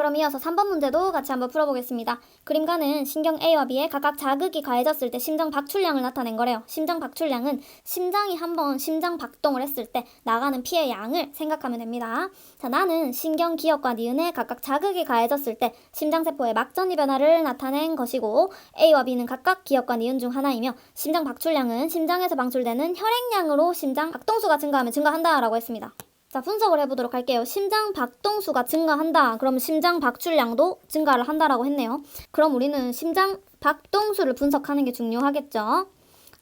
그럼 이어서 3번 문제도 같이 한번 풀어보겠습니다. 그림가는 신경 A와 B에 각각 자극이 가해졌을 때 심장 박출량을 나타낸 거래요. 심장 박출량은 심장이 한번 심장 박동을 했을 때 나가는 피의 양을 생각하면 됩니다. 자, 나는 신경 기역과 니은에 각각 자극이 가해졌을 때 심장세포의 막전이 변화를 나타낸 것이고 A와 B는 각각 기역과 니은 중 하나이며 심장 박출량은 심장에서 방출되는 혈액량으로 심장 박동수가 증가하면 증가한다라고 했습니다. 자, 분석을 해보도록 할게요. 심장 박동수가 증가한다. 그럼 심장 박출량도 증가를 한다라고 했네요. 그럼 우리는 심장 박동수를 분석하는 게 중요하겠죠.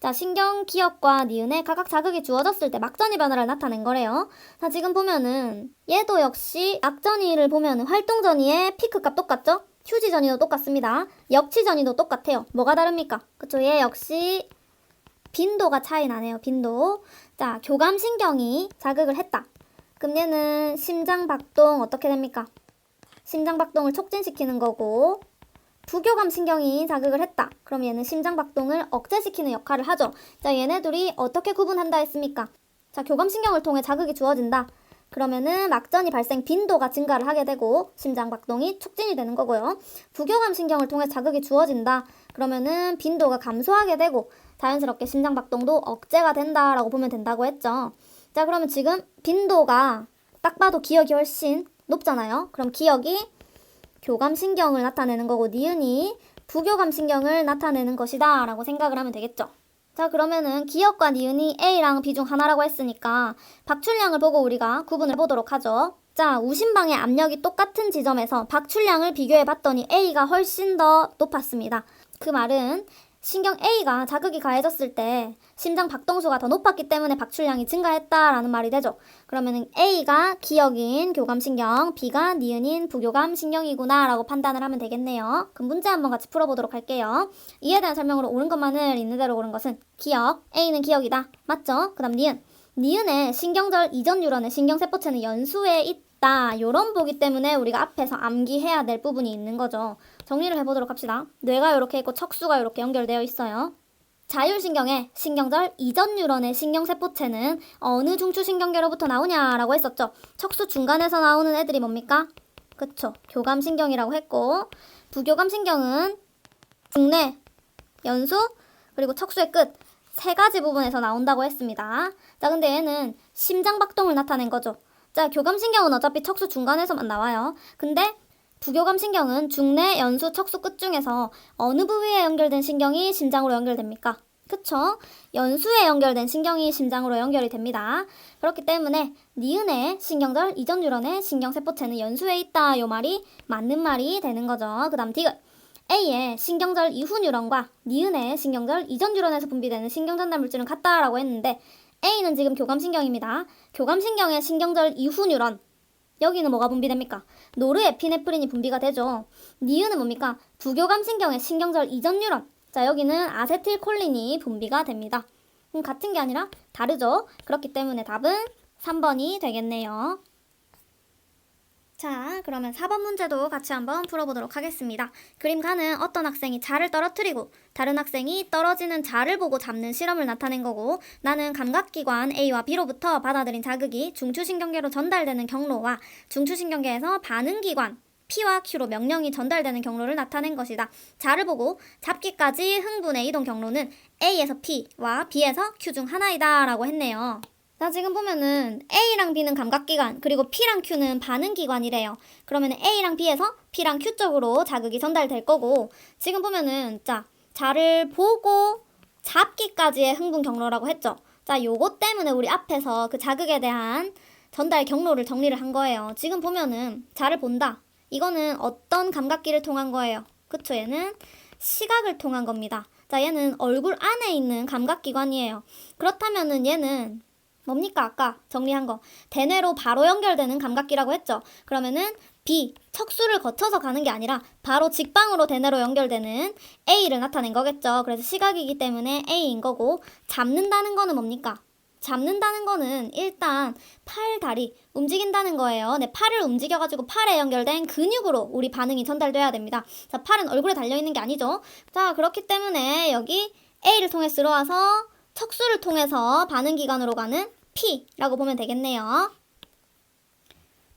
자, 신경 기역과 니은에 각각 자극이 주어졌을 때 막전이 변화를 나타낸 거래요. 자, 지금 보면은 얘도 역시 막전이를 보면은 활동전이의 피크값 똑같죠? 휴지전이도 똑같습니다. 역치전이도 똑같아요. 뭐가 다릅니까? 그쵸? 얘 역시 빈도가 차이 나네요. 빈도. 자, 교감신경이 자극을 했다. 그럼 얘는 심장박동 어떻게 됩니까? 심장박동을 촉진시키는 거고 부교감신경이 자극을 했다. 그럼 얘는 심장박동을 억제시키는 역할을 하죠. 자, 얘네들이 어떻게 구분한다 했습니까? 자, 교감신경을 통해 자극이 주어진다. 그러면은 막전이 발생 빈도가 증가를 하게 되고 심장박동이 촉진이 되는 거고요. 부교감신경을 통해 자극이 주어진다. 그러면은 빈도가 감소하게 되고 자연스럽게 심장박동도 억제가 된다라고 보면 된다고 했죠. 자, 그러면 지금 빈도가 딱 봐도 기역이 훨씬 높잖아요. 그럼 기역이 교감신경을 나타내는 거고 니은이 부교감신경을 나타내는 것이다 라고 생각을 하면 되겠죠. 자, 그러면은 기역과 니은이 A랑 B 중 하나라고 했으니까 박출량을 보고 우리가 구분을 해보도록 하죠. 자, 우심방의 압력이 똑같은 지점에서 박출량을 비교해 봤더니 A가 훨씬 더 높았습니다. 그 말은 신경 A가 자극이 가해졌을 때 심장 박동수가 더 높았기 때문에 박출량이 증가했다라는 말이 되죠. 그러면은 A가 기역인 교감신경, B가 니은인 부교감신경이구나 라고 판단을 하면 되겠네요. 그럼 문제 한번 같이 풀어보도록 할게요. 이에 대한 설명으로 옳은 것만을 있는 대로 고른 것은 기역, A는 기역이다. 맞죠? 그 다음 니은. 니은의 신경절 이전 뉴런의 신경세포체는 연수에 있다. 요런 보기 때문에 우리가 앞에서 암기해야 될 부분이 있는 거죠. 정리를 해보도록 합시다. 뇌가 이렇게 있고 척수가 이렇게 연결되어 있어요. 자율신경의 신경절 이전 뉴런의 신경세포체는 어느 중추신경계로부터 나오냐라고 했었죠. 척수 중간에서 나오는 애들이 뭡니까? 그쵸. 교감신경이라고 했고 부교감신경은 중뇌, 연수, 그리고 척수의 끝 세 가지 부분에서 나온다고 했습니다. 자, 근데 얘는 심장박동을 나타낸 거죠. 자, 교감신경은 어차피 척수 중간에서만 나와요. 근데 부교감신경은 중뇌, 연수, 척수 끝 중에서 어느 부위에 연결된 신경이 심장으로 연결됩니까? 그쵸? 연수에 연결된 신경이 심장으로 연결이 됩니다. 그렇기 때문에 니은의 신경절 이전 뉴런의 신경세포체는 연수에 있다. 요 말이 맞는 말이 되는 거죠. 그 다음 디귿. A의 신경절 이후 뉴런과 니은의 신경절 이전 뉴런에서 분비되는 신경전달 물질은 같다라고 했는데 A는 지금 교감신경입니다. 교감신경의 신경절 이후 뉴런. 여기는 뭐가 분비됩니까? 노르에피네프린이 분비가 되죠. 니은은 뭡니까? 부교감신경의 신경절 이전 뉴런. 자, 여기는 아세틸콜린이 분비가 됩니다. 같은 게 아니라 다르죠. 그렇기 때문에 답은 3번이 되겠네요. 자, 그러면 4번 문제도 같이 한번 풀어보도록 하겠습니다. 그림가는 어떤 학생이 자를 떨어뜨리고 다른 학생이 떨어지는 자를 보고 잡는 실험을 나타낸 거고 나는 감각기관 A와 B로부터 받아들인 자극이 중추신경계로 전달되는 경로와 중추신경계에서 반응기관 P와 Q로 명령이 전달되는 경로를 나타낸 것이다. 자를 보고 잡기까지 흥분의 이동 경로는 A에서 P와 B에서 Q 중 하나이다 라고 했네요. 자, 지금 보면은 A랑 B는 감각기관, 그리고 P랑 Q는 반응기관이래요. 그러면 A랑 B에서 P랑 Q 쪽으로 자극이 전달될 거고 지금 보면은 자를 보고 잡기까지의 흥분 경로라고 했죠. 자, 요거 때문에 우리 앞에서 그 자극에 대한 전달 경로를 정리를 한 거예요. 지금 보면은 자를 본다. 이거는 어떤 감각기를 통한 거예요? 그쵸? 얘는 시각을 통한 겁니다. 자, 얘는 얼굴 안에 있는 감각기관이에요. 그렇다면은 얘는 뭡니까? 아까 정리한 거. 대뇌로 바로 연결되는 감각기라고 했죠. 그러면은 B, 척수를 거쳐서 가는 게 아니라 바로 직방으로 대뇌로 연결되는 A를 나타낸 거겠죠. 그래서 시각이기 때문에 A인 거고 잡는다는 거는 뭡니까? 잡는다는 거는 일단 팔, 다리 움직인다는 거예요. 네, 팔을 움직여가지고 팔에 연결된 근육으로 우리 반응이 전달돼야 됩니다. 자, 팔은 얼굴에 달려있는 게 아니죠. 자, 그렇기 때문에 여기 A를 통해 들어와서 척수를 통해서 반응기관으로 가는 P라고 보면 되겠네요.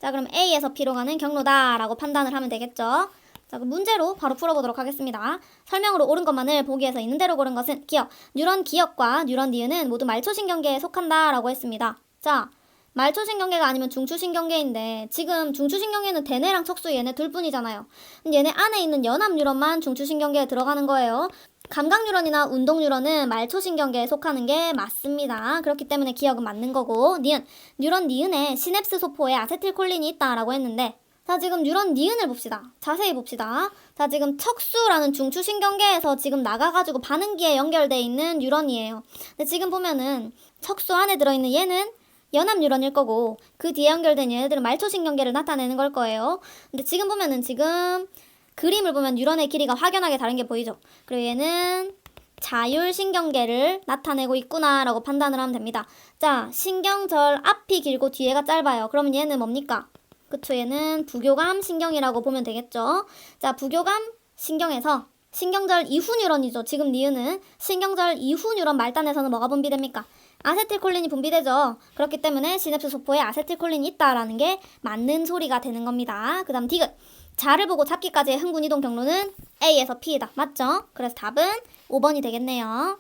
자, 그럼 A에서 B로 가는 경로다라고 판단을 하면 되겠죠. 자, 그럼 문제로 바로 풀어보도록 하겠습니다. 설명으로 옳은 것만을 보기에서 있는 대로 고른 것은 기억. 뉴런 기억과 뉴런 니은은 모두 말초신경계에 속한다라고 했습니다. 자, 말초신경계가 아니면 중추신경계인데 지금 중추신경계는 대뇌랑 척수 얘네 둘뿐이잖아요. 얘네 안에 있는 연합 뉴런만 중추신경계에 들어가는 거예요. 감각 뉴런이나 운동 뉴런은 말초신경계에 속하는 게 맞습니다. 그렇기 때문에 기억은 맞는 거고, 니은, 뉴런 니은에 시냅스 소포에 아세틸콜린이 있다라고 했는데, 자, 지금 뉴런 니은을 봅시다. 자세히 봅시다. 자, 지금 척수라는 중추신경계에서 지금 나가가지고 반응기에 연결돼 있는 뉴런이에요. 근데 지금 보면은 척수 안에 들어있는 얘는 연합 뉴런일 거고, 그 뒤에 연결된 얘네들은 말초신경계를 나타내는 걸 거예요. 근데 지금 보면은 지금 그림을 보면 뉴런의 길이가 확연하게 다른 게 보이죠. 그리고 얘는 자율신경계를 나타내고 있구나라고 판단을 하면 됩니다. 자, 신경절 앞이 길고 뒤에가 짧아요. 그러면 얘는 뭡니까? 그쵸, 얘는 부교감 신경이라고 보면 되겠죠. 자, 부교감 신경에서 신경절 이후 뉴런이죠. 지금 니은은 신경절 이후 뉴런 말단에서는 뭐가 분비됩니까? 아세틸콜린이 분비되죠. 그렇기 때문에 시냅스 소포에 아세틸콜린이 있다라는 게 맞는 소리가 되는 겁니다. 그 다음 디귿. 자를 보고 잡기까지의 흥분 이동 경로는 A에서 P이다. 맞죠? 그래서 답은 5번이 되겠네요.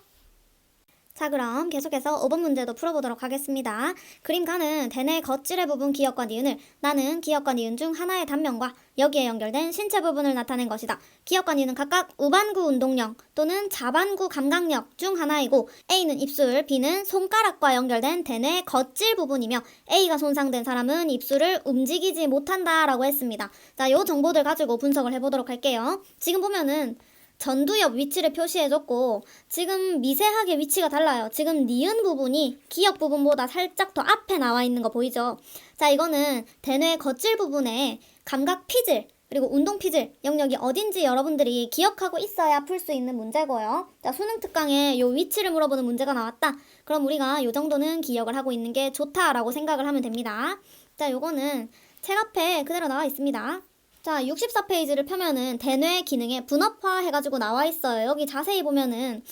자, 그럼 계속해서 5번 문제도 풀어보도록 하겠습니다. 그림 가는 대뇌 겉질의 부분 기억과 니은을 나는 기억과 니은 중 하나의 단면과 여기에 연결된 신체 부분을 나타낸 것이다. 기억과 니은은 각각 우반구 운동령 또는 자반구 감각력 중 하나이고 A는 입술, B는 손가락과 연결된 대뇌 겉질 부분이며 A가 손상된 사람은 입술을 움직이지 못한다라고 했습니다. 자, 이 정보들 가지고 분석을 해보도록 할게요. 지금 보면은 전두엽 위치를 표시해줬고 지금 미세하게 위치가 달라요. 지금 니은 부분이 기억 부분보다 살짝 더 앞에 나와 있는 거 보이죠? 자, 이거는 대뇌 겉질 부분에 감각 피질 그리고 운동 피질 영역이 어딘지 여러분들이 기억하고 있어야 풀 수 있는 문제고요. 자, 수능 특강에 요 위치를 물어보는 문제가 나왔다. 그럼 우리가 요 정도는 기억을 하고 있는 게 좋다라고 생각을 하면 됩니다. 자, 요거는 책 앞에 그대로 나와 있습니다. 자, 64페이지를 펴면은 대뇌 기능에 분업화 해가지고 나와 있어요. 여기 자세히 보면은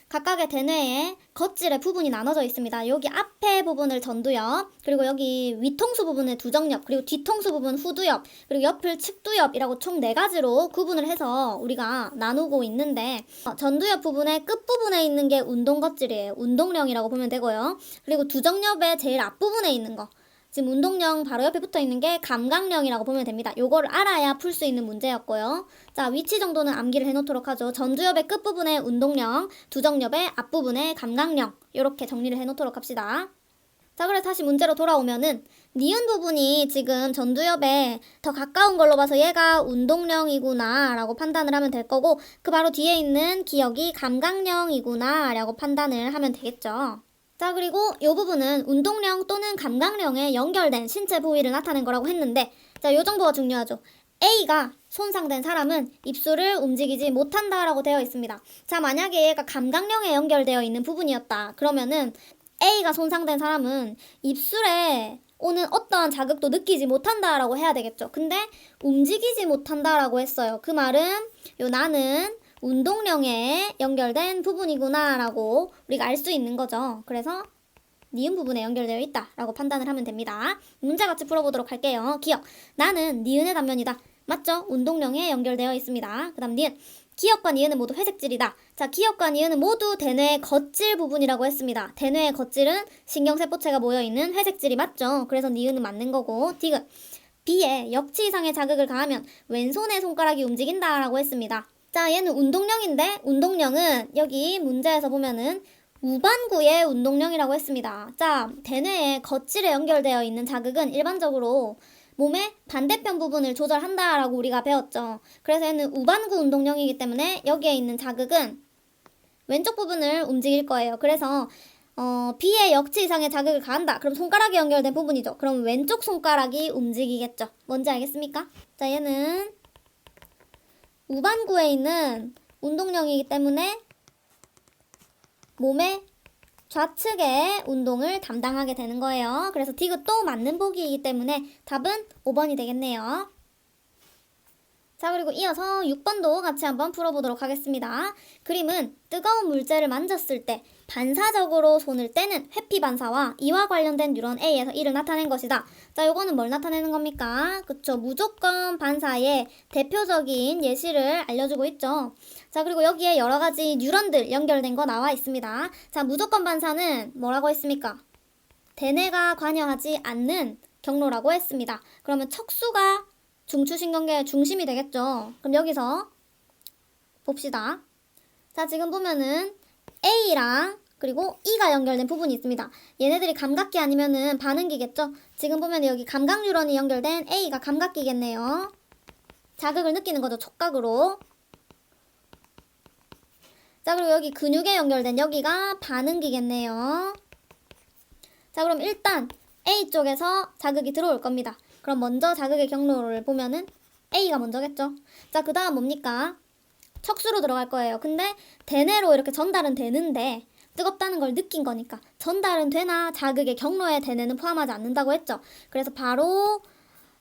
각각의 대뇌의 겉질의 부분이 나눠져 있습니다. 여기 앞에 부분을 전두엽, 그리고 여기 위통수 부분을 두정엽, 그리고 뒤통수 부분 후두엽, 그리고 옆을 측두엽이라고 총 4가지로 구분을 해서 우리가 나누고 있는데 전두엽 부분의 끝부분에 있는 게 운동 겉질이에요. 운동령이라고 보면 되고요. 그리고 두정엽의 제일 앞부분에 있는 거 지금 운동령 바로 옆에 붙어 있는 게 감각령이라고 보면 됩니다. 요거를 알아야 풀 수 있는 문제였고요. 자, 위치 정도는 암기를 해놓도록 하죠. 전두엽의 끝부분에 운동령, 두정엽의 앞부분에 감각령 이렇게 정리를 해놓도록 합시다. 자, 그래서 다시 문제로 돌아오면은 니은 부분이 지금 전두엽에 더 가까운 걸로 봐서 얘가 운동령이구나 라고 판단을 하면 될 거고 그 바로 뒤에 있는 기억이 감각령이구나 라고 판단을 하면 되겠죠. 자, 그리고 이 부분은 운동령 또는 감각령에 연결된 신체 부위를 나타낸 거라고 했는데 자, 이 정보가 중요하죠. A가 손상된 사람은 입술을 움직이지 못한다라고 되어 있습니다. 자, 만약에 얘가 감각령에 연결되어 있는 부분이었다. 그러면은 A가 손상된 사람은 입술에 오는 어떠한 자극도 느끼지 못한다라고 해야 되겠죠. 근데 움직이지 못한다라고 했어요. 그 말은 요 나는 운동령에 연결된 부분이구나 라고 우리가 알 수 있는 거죠. 그래서 니은 부분에 연결되어 있다 라고 판단을 하면 됩니다. 문제 같이 풀어보도록 할게요. 기억, 나는 니은의 단면이다. 맞죠? 운동령에 연결되어 있습니다. 그 다음 니은, 기억과 니은은 모두 회색질이다. 자, 기억과 니은은 모두 대뇌의 겉질 부분이라고 했습니다. 대뇌의 겉질은 신경세포체가 모여있는 회색질이 맞죠? 그래서 니은은 맞는 거고. 디귿, B에 역치 이상의 자극을 가하면 왼손의 손가락이 움직인다 라고 했습니다. 자, 얘는 운동령인데 운동령은 여기 문제에서 보면은 우반구의 운동령이라고 했습니다. 자, 대뇌의 겉질에 연결되어 있는 자극은 일반적으로 몸의 반대편 부분을 조절한다라고 우리가 배웠죠. 그래서 얘는 우반구 운동령이기 때문에 여기에 있는 자극은 왼쪽 부분을 움직일 거예요. 그래서 B의 역치 이상의 자극을 가한다. 그럼 손가락에 연결된 부분이죠. 그럼 왼쪽 손가락이 움직이겠죠. 뭔지 알겠습니까? 자, 얘는 우반구에 있는 운동령이기 때문에 몸의 좌측의 운동을 담당하게 되는 거예요. 그래서 디귿도 맞는 보기이기 때문에 답은 5번이 되겠네요. 자, 그리고 이어서 6번도 같이 한번 풀어보도록 하겠습니다. 그림은 뜨거운 물체를 만졌을 때 반사적으로 손을 떼는 회피 반사와 이와 관련된 뉴런 A에서 이를 나타낸 것이다. 자, 요거는 뭘 나타내는 겁니까? 그쵸, 무조건 반사의 대표적인 예시를 알려주고 있죠. 자, 그리고 여기에 여러 가지 뉴런들 연결된 거 나와 있습니다. 자, 무조건 반사는 뭐라고 했습니까? 대뇌가 관여하지 않는 경로라고 했습니다. 그러면 척수가 중추신경계의 중심이 되겠죠. 그럼 여기서 봅시다. 자, 지금 보면은 A랑 그리고 E가 연결된 부분이 있습니다. 얘네들이 감각기 아니면은 반응기겠죠. 지금 보면 여기 감각 뉴런이 연결된 A가 감각기겠네요. 자극을 느끼는 거죠, 촉각으로. 자, 그리고 여기 근육에 연결된 여기가 반응기겠네요. 자, 그럼 일단 A 쪽에서 자극이 들어올 겁니다. 그럼 먼저 자극의 경로를 보면은 A가 먼저겠죠. 자, 그 다음 뭡니까? 척수로 들어갈 거예요. 근데 대뇌로 이렇게 전달은 되는데 뜨겁다는 걸 느낀 거니까 전달은 되나 자극의 경로에 대뇌는 포함하지 않는다고 했죠. 그래서 바로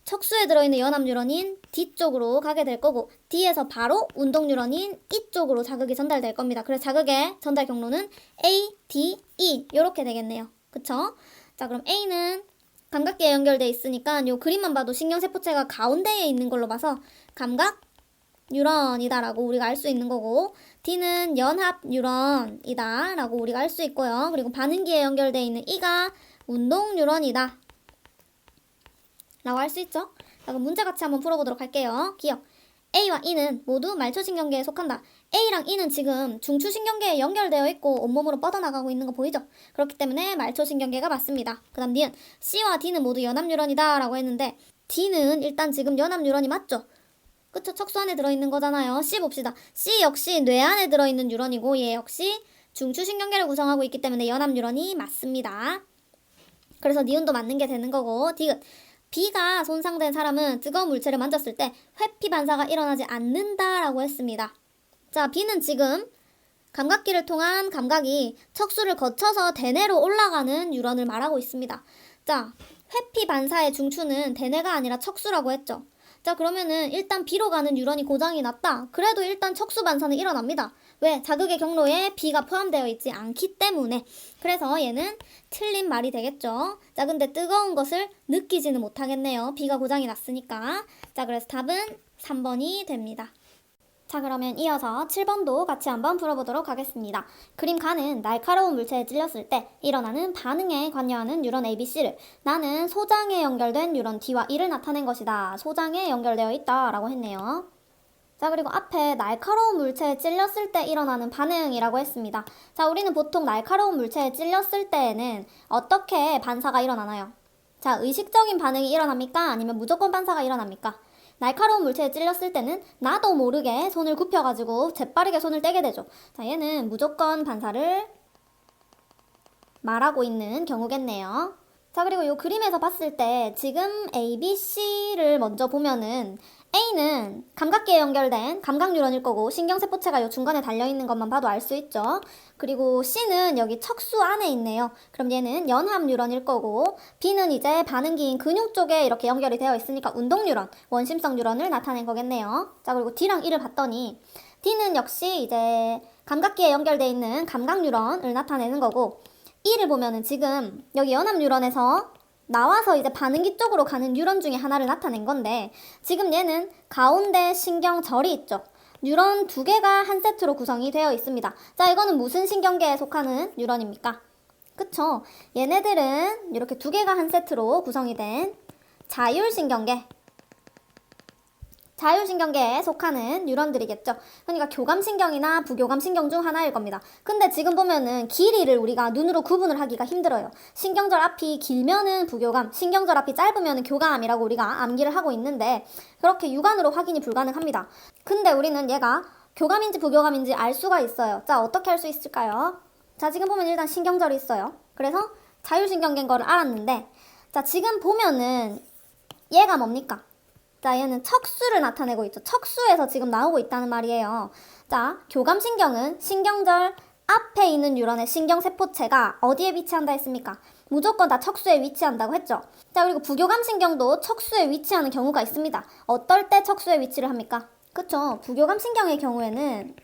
척수에 들어있는 연합 뉴런인 D 쪽으로 가게 될 거고 D에서 바로 운동 뉴런인 E 쪽으로 자극이 전달될 겁니다. 그래서 자극의 전달 경로는 A, D, E 이렇게 되겠네요. 그쵸? 자, 그럼 A는 감각기에 연결돼 있으니까 요 그림만 봐도 신경세포체가 가운데에 있는 걸로 봐서 감각 뉴런이다라고 우리가 알 수 있는 거고, D는 연합 뉴런이다라고 우리가 알 수 있고요. 그리고 반응기에 연결돼 있는 E가 운동 뉴런이다 라고 할 수 있죠. 자, 그럼 문제 같이 한번 풀어보도록 할게요. 기억. A와 E는 모두 말초신경계에 속한다. A랑 E는 지금 중추신경계에 연결되어 있고 온몸으로 뻗어나가고 있는 거 보이죠? 그렇기 때문에 말초신경계가 맞습니다. 그 다음 니은 C와 D는 모두 연합뉴런이다 라고 했는데 D는 일단 지금 연합뉴런이 맞죠? 그쵸? 척수 안에 들어있는 거잖아요. C 봅시다. C 역시 뇌 안에 들어있는 뉴런이고 얘 역시 중추신경계를 구성하고 있기 때문에 연합뉴런이 맞습니다. 그래서 니은도 맞는 게 되는 거고 디귿. B가 손상된 사람은 뜨거운 물체를 만졌을 때 회피 반사가 일어나지 않는다라고 했습니다. 자, B는 지금 감각기를 통한 감각이 척수를 거쳐서 대뇌로 올라가는 뉴런을 말하고 있습니다. 자, 회피 반사의 중추는 대뇌가 아니라 척수라고 했죠. 자, 그러면은 일단 B로 가는 뉴런이 고장이 났다. 그래도 일단 척수 반사는 일어납니다. 왜? 자극의 경로에 B가 포함되어 있지 않기 때문에. 그래서 얘는 틀린 말이 되겠죠. 자, 근데 뜨거운 것을 느끼지는 못하겠네요. B가 고장이 났으니까. 자, 그래서 답은 3번이 됩니다. 자, 그러면 이어서 7번도 같이 한번 풀어보도록 하겠습니다. 그림 가는 날카로운 물체에 찔렸을 때 일어나는 반응에 관여하는 뉴런 ABC를 나는 소장에 연결된 뉴런 D와 E를 나타낸 것이다. 소장에 연결되어 있다 라고 했네요. 자, 그리고 앞에 날카로운 물체에 찔렸을 때 일어나는 반응이라고 했습니다. 자, 우리는 보통 날카로운 물체에 찔렸을 때에는 어떻게 반사가 일어나나요? 자, 의식적인 반응이 일어납니까? 아니면 무조건 반사가 일어납니까? 날카로운 물체에 찔렸을 때는 나도 모르게 손을 굽혀가지고 재빠르게 손을 떼게 되죠. 자, 얘는 무조건 반사를 말하고 있는 경우겠네요. 자, 그리고 이 그림에서 봤을 때 지금 A, B, C를 먼저 보면은 A는 감각기에 연결된 감각 뉴런일 거고 신경세포체가 이 중간에 달려있는 것만 봐도 알 수 있죠. 그리고 C는 여기 척수 안에 있네요. 그럼 얘는 연합 뉴런일 거고 B는 이제 반응기인 근육 쪽에 이렇게 연결이 되어 있으니까 운동 뉴런, 원심성 뉴런을 나타낸 거겠네요. 자, 그리고 D랑 E를 봤더니 D는 역시 이제 감각기에 연결되어 있는 감각 뉴런을 나타내는 거고 E를 보면은 지금 여기 연합 뉴런에서 나와서 이제 반응기 쪽으로 가는 뉴런 중에 하나를 나타낸 건데 지금 얘는 가운데 신경절이 있죠. 뉴런 두 개가 한 세트로 구성이 되어 있습니다. 자, 이거는 무슨 신경계에 속하는 뉴런입니까? 그쵸? 얘네들은 이렇게 두 개가 한 세트로 구성이 된 자율신경계, 자율신경계에 속하는 뉴런들이겠죠. 그러니까 교감신경이나 부교감신경 중 하나일 겁니다. 근데 지금 보면은 길이를 우리가 눈으로 구분을 하기가 힘들어요. 신경절 앞이 길면은 부교감, 신경절 앞이 짧으면은 교감이라고 우리가 암기를 하고 있는데 그렇게 육안으로 확인이 불가능합니다. 근데 우리는 얘가 교감인지 부교감인지 알 수가 있어요. 자, 어떻게 할 수 있을까요? 자, 지금 보면 일단 신경절이 있어요. 그래서 자율신경계인 거를 알았는데 자, 지금 보면은 얘가 뭡니까? 자, 얘는 척수를 나타내고 있죠. 척수에서 지금 나오고 있다는 말이에요. 자, 교감신경은 신경절 앞에 있는 뉴런의 신경세포체가 어디에 위치한다 했습니까? 무조건 다 척수에 위치한다고 했죠. 자, 그리고 부교감신경도 척수에 위치하는 경우가 있습니다. 어떨 때 척수에 위치를 합니까? 그쵸. 부교감신경의 경우에는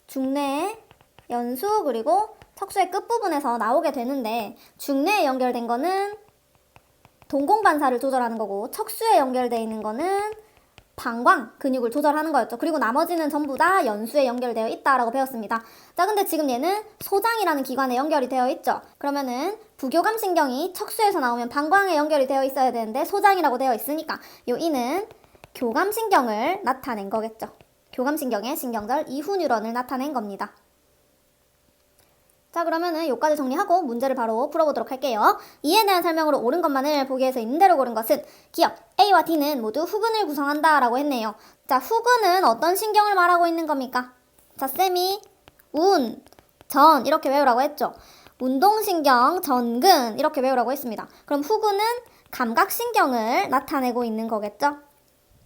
중뇌, 연수, 그리고 척수의 끝부분에서 나오게 되는데, 중뇌에 연결된 거는 동공반사를 조절하는 거고, 척수에 연결되어 있는 거는 방광 근육을 조절하는 거였죠. 그리고 나머지는 전부 다 연수에 연결되어 있다라고 배웠습니다. 자, 근데 지금 얘는 소장이라는 기관에 연결이 되어 있죠. 그러면은 부교감신경이 척수에서 나오면 방광에 연결이 되어 있어야 되는데 소장이라고 되어 있으니까 요 이는 교감신경을 나타낸 거겠죠. 교감신경의 신경절 이후 뉴런을 나타낸 겁니다. 자, 그러면은 여기까지 정리하고 문제를 바로 풀어보도록 할게요. 이에 대한 설명으로 옳은 것만을 보기에서 있는 대로 고른 것은 기억 A와 D는 모두 후근을 구성한다 라고 했네요. 자, 후근은 어떤 신경을 말하고 있는 겁니까? 자, 쌤이 전 이렇게 외우라고 했죠. 운동신경, 전근 이렇게 외우라고 했습니다. 그럼 후근은 감각신경을 나타내고 있는 거겠죠?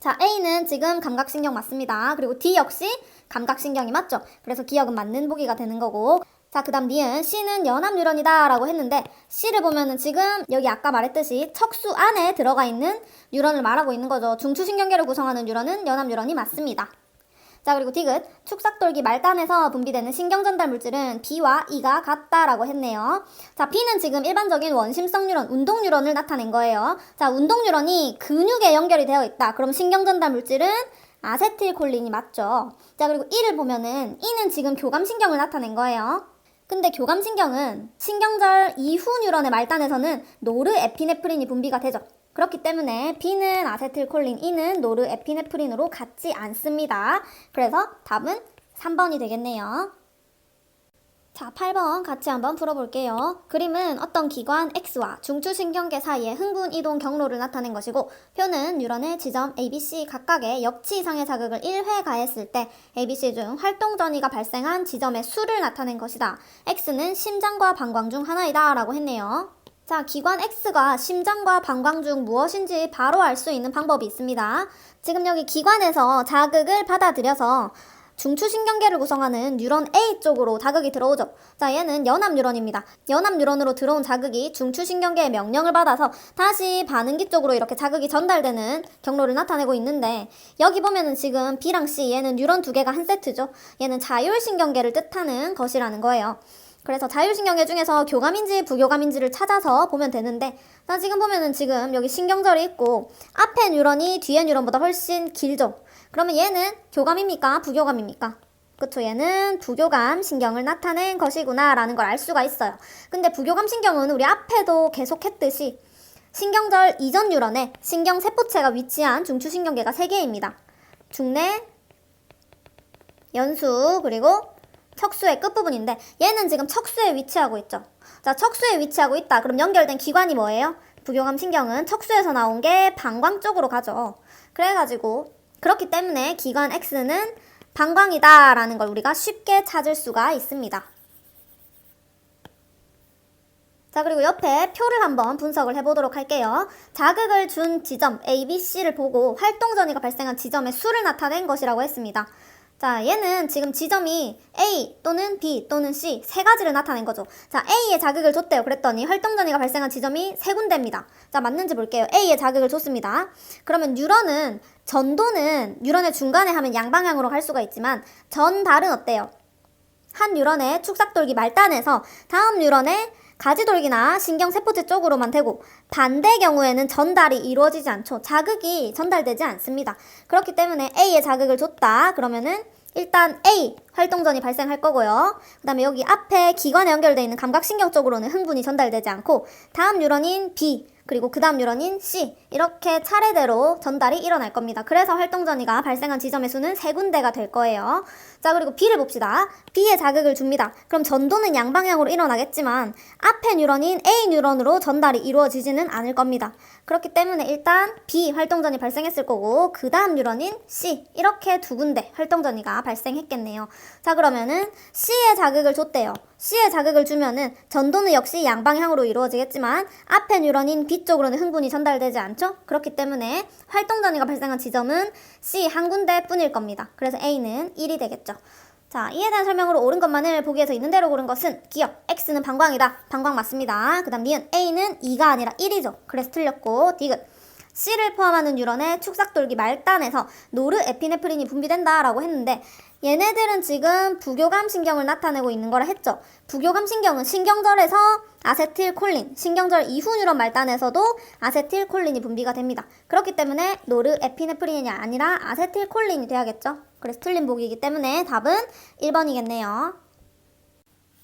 자, A는 지금 감각신경 맞습니다. 그리고 D 역시 감각신경이 맞죠? 그래서 기억은 맞는 보기가 되는 거고, 자, 그 다음 니은 C는 연합뉴런이다 라고 했는데 C를 보면은 지금 여기 아까 말했듯이 척수 안에 들어가 있는 뉴런을 말하고 있는 거죠. 중추신경계를 구성하는 뉴런은 연합뉴런이 맞습니다. 자, 그리고 디귿 축삭돌기 말단에서 분비되는 신경전달 물질은 B와 E가 같다라고 했네요. 자, B는 지금 일반적인 원심성 뉴런, 운동뉴런을 나타낸 거예요. 자, 운동뉴런이 근육에 연결이 되어 있다. 그럼 신경전달 물질은 아세틸콜린이 맞죠. 자, 그리고 E를 보면은 E는 지금 교감신경을 나타낸 거예요. 근데 교감신경은 신경절 이후 뉴런의 말단에서는 노르에피네프린이 분비가 되죠. 그렇기 때문에 B는 아세틸콜린, E는 노르에피네프린으로 같지 않습니다. 그래서 답은 3번이 되겠네요. 자, 8번 같이 한번 풀어볼게요. 그림은 어떤 기관 X와 중추신경계 사이의 흥분 이동 경로를 나타낸 것이고, 표는 뉴런의 지점 ABC 각각의 역치 이상의 자극을 1회 가했을 때 ABC 중 활동 전이가 발생한 지점의 수를 나타낸 것이다. X는 심장과 방광 중 하나이다 라고 했네요. 자, 기관 X가 심장과 방광 중 무엇인지 바로 알 수 있는 방법이 있습니다. 지금 여기 기관에서 자극을 받아들여서 중추신경계를 구성하는 뉴런 A 쪽으로 자극이 들어오죠. 자, 얘는 연합뉴런입니다. 연합뉴런으로 들어온 자극이 중추신경계의 명령을 받아서 다시 반응기 쪽으로 이렇게 자극이 전달되는 경로를 나타내고 있는데, 여기 보면은 지금 B랑 C, 얘는 뉴런 두 개가 한 세트죠. 얘는 자율신경계를 뜻하는 것이라는 거예요. 그래서 자율신경계 중에서 교감인지 부교감인지를 찾아서 보면 되는데, 자, 지금 보면은 지금 여기 신경절이 있고 앞에 뉴런이 뒤에 뉴런보다 훨씬 길죠. 그러면 얘는 교감입니까? 부교감입니까? 그쵸, 얘는 부교감 신경을 나타낸 것이구나 라는 걸 알 수가 있어요. 근데 부교감 신경은 우리 앞에도 계속 했듯이 신경절 이전 뉴런에 신경세포체가 위치한 중추신경계가 3개입니다. 중뇌, 연수, 그리고 척수의 끝부분인데 얘는 지금 척수에 위치하고 있죠. 자, 척수에 위치하고 있다. 그럼 연결된 기관이 뭐예요? 부교감 신경은 척수에서 나온 게 방광 쪽으로 가죠. 그래가지고 그렇기 때문에 기관 X는 방광이다 라는 걸 우리가 쉽게 찾을 수가 있습니다. 자, 그리고 옆에 표를 한번 분석을 해보도록 할게요. 자극을 준 지점 A, B, C를 보고 활동 전이가 발생한 지점의 수를 나타낸 것이라고 했습니다. 자, 얘는 지금 지점이 A 또는 B 또는 C 세 가지를 나타낸 거죠. 자, A에 자극을 줬대요. 그랬더니 활동 전이가 발생한 지점이 3군데입니다. 자, 맞는지 볼게요. A에 자극을 줬습니다. 그러면 뉴런은 전도는 뉴런의 중간에 하면 양방향으로 갈 수가 있지만 전달은 어때요? 한 뉴런의 축삭돌기 말단에서 다음 뉴런의 가지돌기나 신경세포체 쪽으로만 되고, 반대 경우에는 전달이 이루어지지 않죠. 자극이 전달되지 않습니다. 그렇기 때문에 A에 자극을 줬다 그러면은 일단 A 활동전이 발생할 거고요. 그 다음에 여기 앞에 기관에 연결되어 있는 감각신경 쪽으로는 흥분이 전달되지 않고, 다음 뉴런인 B 그리고 그 다음 뉴런인 C 이렇게 차례대로 전달이 일어날 겁니다. 그래서 활동전이가 발생한 지점의 수는 3군데가 될 거예요. 자, 그리고 B를 봅시다. B에 자극을 줍니다. 그럼 전도는 양방향으로 일어나겠지만 앞에 뉴런인 A 뉴런으로 전달이 이루어지지는 않을 겁니다. 그렇기 때문에 일단 B 활동전이 발생했을 거고, 그 다음 뉴런인 C 이렇게 2군데 활동전이가 발생했겠네요. 자, 그러면은 C에 자극을 줬대요. C에 자극을 주면은 전도는 역시 양방향으로 이루어지겠지만 앞에 뉴런인 B 쪽으로는 흥분이 전달되지 않죠? 그렇기 때문에 활동전이가 발생한 지점은 C 한 군데 뿐일 겁니다. 그래서 A는 1이 되겠죠. 자, 이에 대한 설명으로 옳은 것만을 보기에서 있는 대로 고른 것은 기억, X는 방광이다. 방광 맞습니다. 그 다음 니은 A는 2가 아니라 1이죠. 그래서 틀렸고 디귿. C를 포함하는 뉴런의 축삭돌기 말단에서 노르에피네프린이 분비된다라고 했는데 얘네들은 지금 부교감 신경을 나타내고 있는 거라 했죠. 부교감 신경은 신경절에서 아세틸콜린, 신경절 이후 뉴런 말단에서도 아세틸콜린이 분비가 됩니다. 그렇기 때문에 노르에피네프린이 아니라 아세틸콜린이 돼야겠죠. 그래서 틀린 보기이기 때문에 답은 1번이겠네요.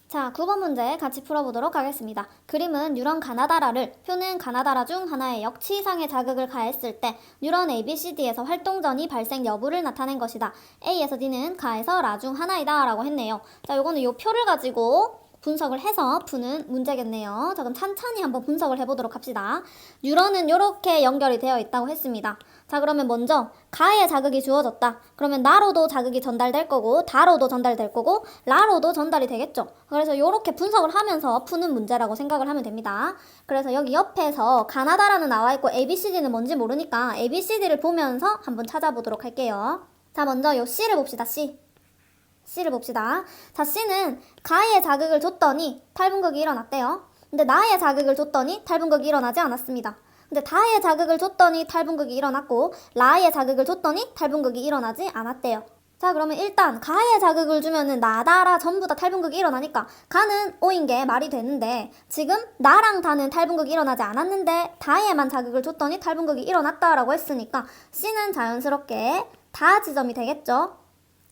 자, 9번 문제 같이 풀어보도록 하겠습니다. 그림은 뉴런 가나다라를 표는 가나다라 중 하나의 역치 이상의 자극을 가했을 때 뉴런 ABCD에서 활동전이 발생 여부를 나타낸 것이다. A에서 D는 가에서 라 중 하나이다 라고 했네요. 자, 요거는 요 표를 가지고 분석을 해서 푸는 문제겠네요. 자, 그럼 찬찬히 한번 분석을 해보도록 합시다. 뉴런은 이렇게 연결이 되어 있다고 했습니다. 자, 그러면 먼저 가에 자극이 주어졌다. 그러면 나로도 자극이 전달될 거고 다로도 전달될 거고 라로도 전달이 되겠죠. 그래서 이렇게 분석을 하면서 푸는 문제라고 생각을 하면 됩니다. 그래서 여기 옆에서 가나다라는 나와 있고 ABCD는 뭔지 모르니까 ABCD를 보면서 한번 찾아보도록 할게요. 자, 먼저 요 C를 봅시다. C를 봅시다. 자, C는 가에 자극을 줬더니 탈분극이 일어났대요. 근데 나에 자극을 줬더니 탈분극이 일어나지 않았습니다. 근데 다에 자극을 줬더니 탈분극이 일어났고 라에 자극을 줬더니 탈분극이 일어나지 않았대요. 자, 그러면 일단 가에 자극을 주면은 나다라 전부 다 탈분극이 일어나니까 가는 O인 게 말이 되는데 지금 나랑 다는 탈분극이 일어나지 않았는데 다에만 자극을 줬더니 탈분극이 일어났다라고 했으니까 C는 자연스럽게 다 지점이 되겠죠.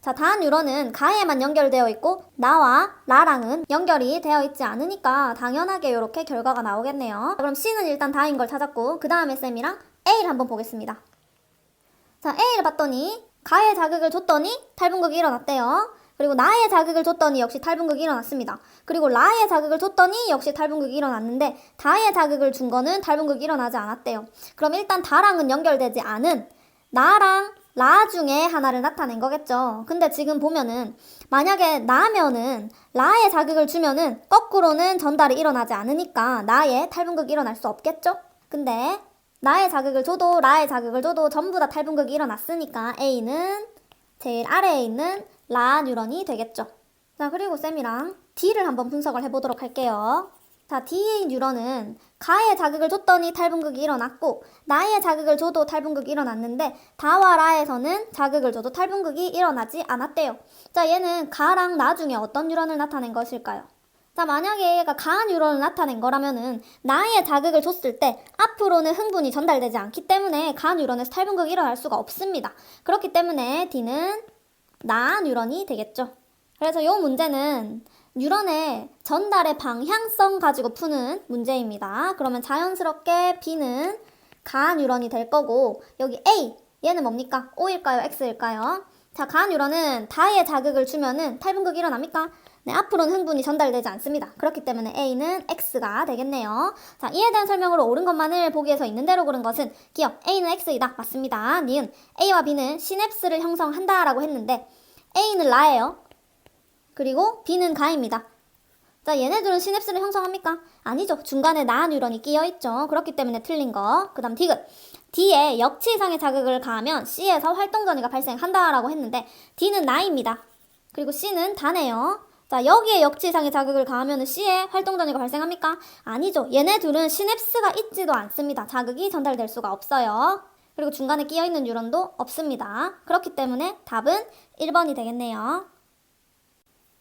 자, 다 뉴런은 가에만 연결되어 있고 나와 라랑은 연결이 되어 있지 않으니까 당연하게 이렇게 결과가 나오겠네요. 그럼 C는 일단 다인 걸 찾았고 그 다음에 쌤이랑 A를 한번 보겠습니다. 자, A를 봤더니 가에 자극을 줬더니 탈분극이 일어났대요. 그리고 나에 자극을 줬더니 역시 탈분극이 일어났습니다. 그리고 라에 자극을 줬더니 역시 탈분극이 일어났는데 다에 자극을 준 거는 탈분극이 일어나지 않았대요. 그럼 일단 다랑은 연결되지 않은 나랑 라 중에 하나를 나타낸 거겠죠. 근데 지금 보면은 만약에 나면은 라에 자극을 주면은 거꾸로는 전달이 일어나지 않으니까 나에 탈분극이 일어날 수 없겠죠. 근데 나에 자극을 줘도 라에 자극을 줘도 전부 다 탈분극이 일어났으니까 A는 제일 아래에 있는 라 뉴런이 되겠죠. 자, 그리고 쌤이랑 D를 한번 분석을 해보도록 할게요. 자, D의 뉴런은 가에 자극을 줬더니 탈분극이 일어났고 나에 자극을 줘도 탈분극이 일어났는데 다와 라에서는 자극을 줘도 탈분극이 일어나지 않았대요. 자, 얘는 가랑 나 중에 어떤 뉴런을 나타낸 것일까요? 자, 만약에 얘가 가 뉴런을 나타낸 거라면은 나에 자극을 줬을 때 앞으로는 흥분이 전달되지 않기 때문에 가 뉴런에서 탈분극이 일어날 수가 없습니다. 그렇기 때문에 D는 나 뉴런이 되겠죠. 그래서 이 문제는 뉴런의 전달의 방향성 가지고 푸는 문제입니다. 그러면 자연스럽게 B는 가 뉴런이 될 거고 여기 A, 얘는 뭡니까? O일까요? X일까요? 자, 가 뉴런은 다에 자극을 주면은 탈분극이 일어납니까? 네, 앞으로는 흥분이 전달되지 않습니다. 그렇기 때문에 A는 X가 되겠네요. 자, 이에 대한 설명으로 옳은 것만을 보기에서 있는 대로 고른 것은 기억, A는 X이다. 맞습니다. 니은 A와 B는 시냅스를 형성한다라고 했는데 A는 라예요. 그리고 B는 가입니다. 자, 얘네들은 시냅스를 형성합니까? 아니죠. 중간에 나 뉴런이 끼어있죠. 그렇기 때문에 틀린 거. 그 다음 디귿. D에 역치 이상의 자극을 가하면 C에서 활동전이가 발생한다라고 했는데 D는 나입니다. 그리고 C는 다네요. 자, 여기에 역치 이상의 자극을 가하면 C에 활동전이가 발생합니까? 아니죠. 얘네 둘은 시냅스가 있지도 않습니다. 자극이 전달될 수가 없어요. 그리고 중간에 끼어있는 뉴런도 없습니다. 그렇기 때문에 답은 1번이 되겠네요.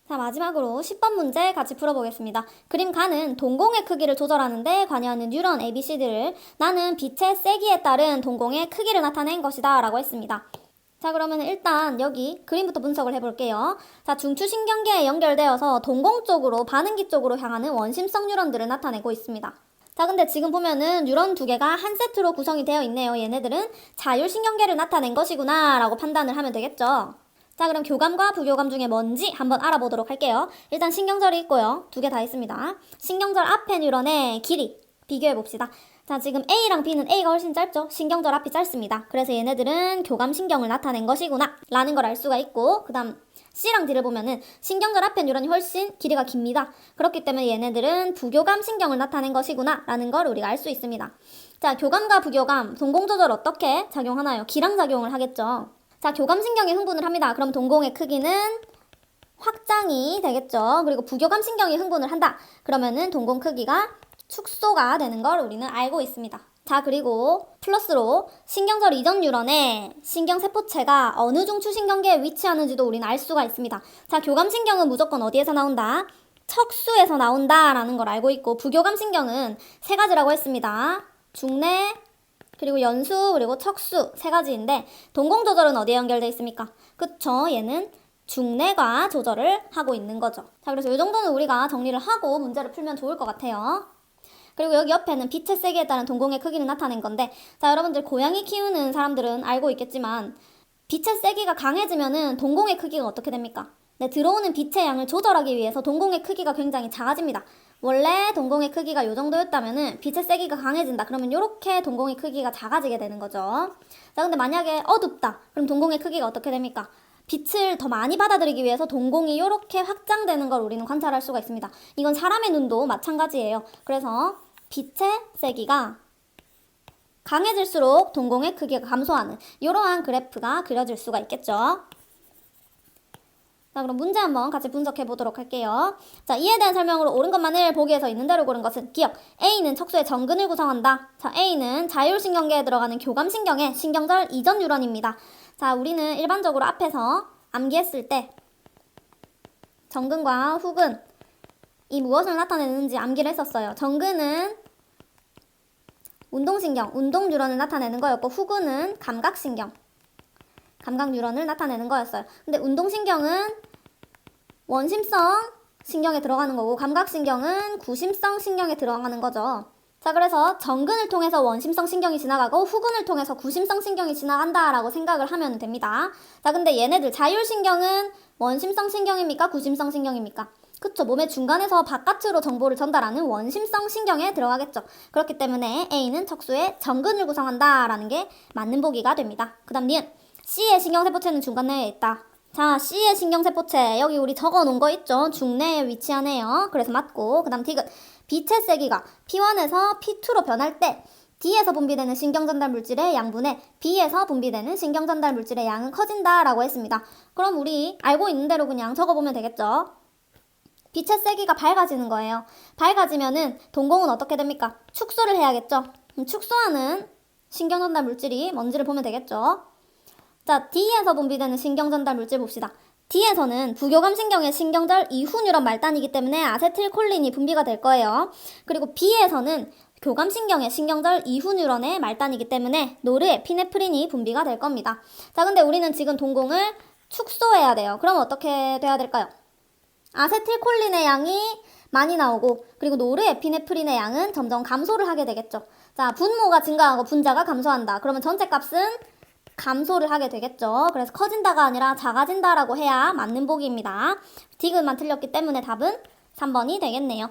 자, 마지막으로 10번 문제 같이 풀어보겠습니다. 그림 가는 동공의 크기를 조절하는 데 관여하는 뉴런 ABCD를 나는 빛의 세기에 따른 동공의 크기를 나타낸 것이다 라고 했습니다. 자, 그러면 일단 여기 그림부터 분석을 해볼게요. 자, 중추신경계에 연결되어서 동공 쪽으로 반응기 쪽으로 향하는 원심성 뉴런들을 나타내고 있습니다. 자, 근데 지금 보면은 뉴런 두 개가 한 세트로 구성이 되어 있네요. 얘네들은 자율신경계를 나타낸 것이구나 라고 판단을 하면 되겠죠. 자, 그럼 교감과 부교감 중에 뭔지 한번 알아보도록 할게요. 일단 신경절이 있고요. 두 개 다 있습니다. 신경절 앞에 뉴런의 길이 비교해봅시다. 자, 지금 A랑 B는 A가 훨씬 짧죠? 신경절 앞이 짧습니다. 그래서 얘네들은 교감신경을 나타낸 것이구나 라는 걸 알 수가 있고 그 다음 C랑 D를 보면은 신경절 앞에 뉴런이 훨씬 길이가 깁니다. 그렇기 때문에 얘네들은 부교감신경을 나타낸 것이구나 라는 걸 우리가 알 수 있습니다. 자, 교감과 부교감, 동공조절 어떻게 작용하나요? 기량작용을 하겠죠. 자, 교감신경이 흥분을 합니다. 그럼 동공의 크기는 심장이 되겠죠. 그리고 부교감 신경이 흥분을 한다. 그러면은 동공 크기가 축소가 되는 걸 우리는 알고 있습니다. 자, 그리고 플러스로 신경절 이전 뉴런의 신경세포체가 어느 중추신경계에 위치하는지도 우리는 알 수가 있습니다. 자, 교감신경은 무조건 어디에서 나온다? 척수에서 나온다라는 걸 알고 있고, 부교감신경은 세 가지라고 했습니다. 중내, 그리고 연수, 그리고 척수 세 가지인데 동공 조절은 어디에 연결되어 있습니까? 그쵸? 얘는 중내가 조절을 하고 있는 거죠. 자, 그래서 이 정도는 우리가 정리를 하고 문제를 풀면 좋을 것 같아요. 그리고 여기 옆에는 빛의 세기에 따른 동공의 크기를 나타낸 건데, 자, 여러분들 고양이 키우는 사람들은 알고 있겠지만 빛의 세기가 강해지면은 동공의 크기가 어떻게 됩니까? 네, 들어오는 빛의 양을 조절하기 위해서 동공의 크기가 굉장히 작아집니다. 원래 동공의 크기가 이 정도였다면은 빛의 세기가 강해진다. 그러면 이렇게 동공의 크기가 작아지게 되는 거죠. 자, 근데 만약에 어둡다. 그럼 동공의 크기가 어떻게 됩니까? 빛을 더 많이 받아들이기 위해서 동공이 이렇게 확장되는 걸 우리는 관찰할 수가 있습니다. 이건 사람의 눈도 마찬가지예요. 그래서 빛의 세기가 강해질수록 동공의 크기가 감소하는 이러한 그래프가 그려질 수가 있겠죠. 자, 그럼 문제 한번 같이 분석해 보도록 할게요. 자, 이에 대한 설명으로 옳은 것만을 보기에서 있는 대로 고른 것은 기억. A는 척수의 정근을 구성한다. 자, A는 자율신경계에 들어가는 교감신경의 신경절 이전 뉴런입니다. 자, 우리는 일반적으로 앞에서 암기했을 때 정근과 후근 이 무엇을 나타내는지 암기를 했었어요. 정근은 운동신경, 운동뉴런을 나타내는 거였고, 후근은 감각신경, 감각뉴런을 나타내는 거였어요. 근데 운동신경은 원심성 신경에 들어가는 거고, 감각신경은 구심성 신경에 들어가는 거죠. 자, 그래서 정근을 통해서 원심성 신경이 지나가고 후근을 통해서 구심성 신경이 지나간다라고 생각을 하면 됩니다. 자, 근데 얘네들 자율신경은 원심성 신경입니까? 구심성 신경입니까? 그쵸, 몸의 중간에서 바깥으로 정보를 전달하는 원심성 신경에 들어가겠죠. 그렇기 때문에 A는 척수의 정근을 구성한다라는 게 맞는 보기가 됩니다. 그 다음 니은 C의 신경세포체는 중간 내에 있다. 자, C의 신경세포체 여기 우리 적어놓은 거 있죠. 중내에 위치하네요. 그래서 맞고, 그 다음 디귿 빛의 세기가 P1에서 P2로 변할 때 D에서 분비되는 신경전달 물질의 양분에 B에서 분비되는 신경전달 물질의 양은 커진다라고 했습니다. 그럼 우리 알고 있는 대로 그냥 적어보면 되겠죠. 빛의 세기가 밝아지는 거예요. 밝아지면은 동공은 어떻게 됩니까? 축소를 해야겠죠. 축소하는 신경전달 물질이 뭔지를 보면 되겠죠. 자, D에서 분비되는 신경전달 물질 봅시다. D에서는 부교감신경의 신경절 이후 뉴런 말단이기 때문에 아세틸콜린이 분비가 될 거예요. 그리고 B에서는 교감신경의 신경절 이후 뉴런의 말단이기 때문에 노르에피네프린이 분비가 될 겁니다. 자, 근데 우리는 지금 동공을 축소해야 돼요. 그럼 어떻게 돼야 될까요? 아세틸콜린의 양이 많이 나오고, 그리고 노르에피네프린의 양은 점점 감소를 하게 되겠죠. 자, 분모가 증가하고 분자가 감소한다. 그러면 전체 값은 감소를 하게 되겠죠. 그래서 커진다가 아니라 작아진다라고 해야 맞는 보기입니다. 디귿만 틀렸기 때문에 답은 3번이 되겠네요.